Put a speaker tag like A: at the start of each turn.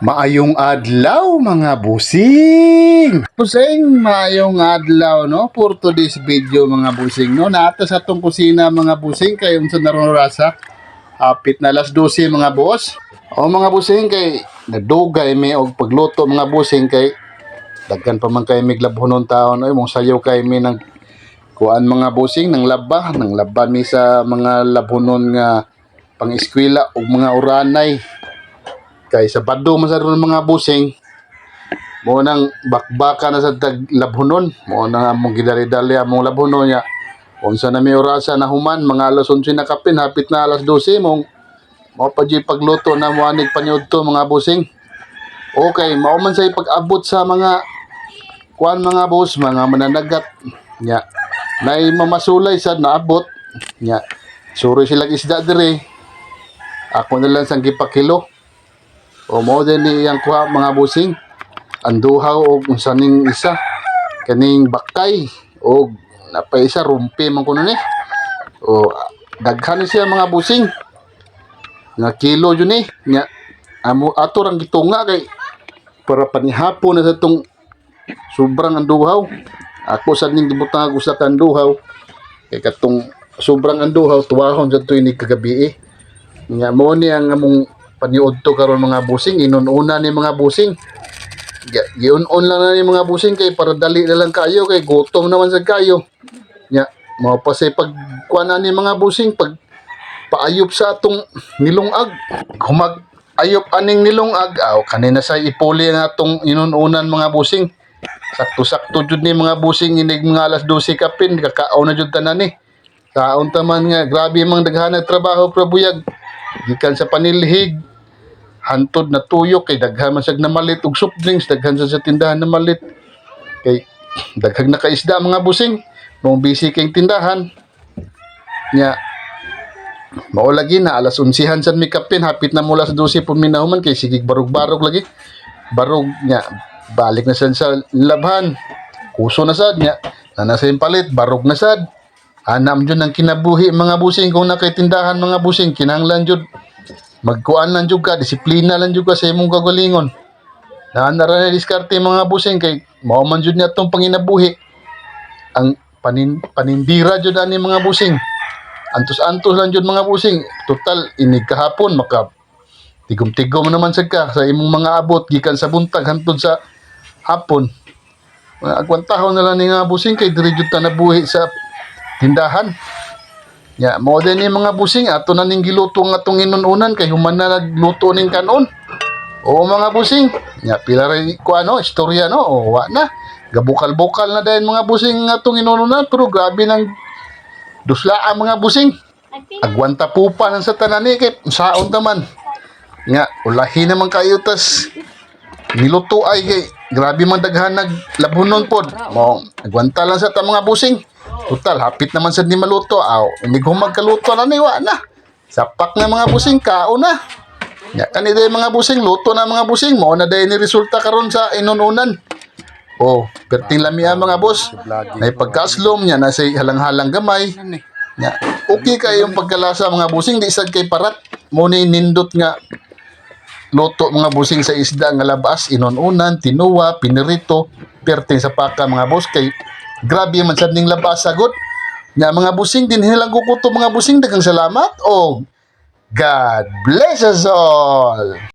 A: Maayong adlaw mga busing. Busing, maayong adlaw no for today's video mga busing no. Naata sa atong kusina mga busing kay unsa naron rasa. Hapit na alas 12 mga boss. O mga busing kay nadugay mi og pagluto mga busing kay daghan pa man kay miglabhonon taon oy mong sayaw kay mi nang kuan mga busing nang laba mi sa mga labhonon nga pang-eskwela ug mga uranay. Kay sa Bado man sa ron mga busing mo nang bakbaka na sa labhonon mo na among gidali-dali among labhonon nya unsa na may orasa na human mga alas 11 na kapin hapit na alas 12 mong mao pa di pagluto na muanig panyudto mga busing. Okay, mao man say pag-abot sa mga kuan mga boss mga mananagat nya nay mamasulay sad naabot nya suri sila isda dire ako na lang sang gipakilo. O mo din niyang kuha mga busing ang duhaw og saning isa kaning bakay o napay isa rumpi man kuno ni o daghan siya mga busing nga kilo yun ni nya amo ato rang gitunga kay para panihapon na sa tong sobrang ang duhaw ako sad ning gibutang usa ka duhaw kay katong sobrang ang duhaw tuwahon sa tuig kagabi nya mo ni ang among paniud to karon mga busing inununa ni mga busing giun-on lang na ni mga busing kay para dali na lang kayo kay gutom naman sa kayo nya mao pa say pag kuan ni mga busing pag paayop sa atong nilungag humag ayop aning nilungag aw kanina sa ipuli nga atong inununan mga busing sakto-sakto jud ni mga busing inig mga alas 12 kapin kakao na jud tanan ni kaon taman nga grabe mang daghan trabaho probuyag gikan sa panilhig hantod na tuyok kay daghan man sad na malit og soft drinks daghan sa tindahan na malit kay daghang nakaisda mga busing mong busy kay tindahan nya mao lagi na alas 11 sad mi kapin hapit na mula sa 12 pud minahuman kay sigig barog-barog lagi barog nya balik na sad sa labhan kuso na sad nya na sa palit barog na sad anam jud ang kinabuhi mga busing kung nakay tindahan mga busing kinahanglan jud magkuan lang jud ka disiplina lang jud ka sa imong kagalingon naanara na diskarte mga busing kay mao man jud natong panginabuhi ang panindira jud ani mga busing antos-antos lang jud mga busing total inig kahapon maka tigom-tigom naman sad ka sa imong mga abot gikan sa buntag hantod sa hapon agwantahon na lang ni nga busing kay diri jud ta nabuhi sa tindahan nya mo din ni mga busing ato na ning giluto nga atong inununan kay human na nagluto ning kanon o mga busing nya pila ray ko ano istorya no o wa na gabukal-bukal na dayon mga busing nga atong inununan pero grabe nang duslaan mga busing agwanta pupa nang sa tanan ni kay saon taman nya ulahi naman kayo tas niluto ay kay grabe man daghan naglabhonon pod mo agwanta lang sa ta mga busing total hapit naman sad ni maluto aw inig humag kaluto na ni wa na sapak na mga busing kaon na nya kanila mga busing luto na mga busing mo na day ni resulta karon sa inununan oh perting lamia mga boss nay pagkaslom nya na say halang-halang gamay nya okay kay yung pagkalasa mga busing di sad kay parat mo ni nindot nga luto mga busing sa isda nga labas inununan tinuwa pinirito perting sa paka mga boss kay grabe man sad ning labas sagot nya mga busing din hilang kukuto mga busing daghang salamat o God bless us all.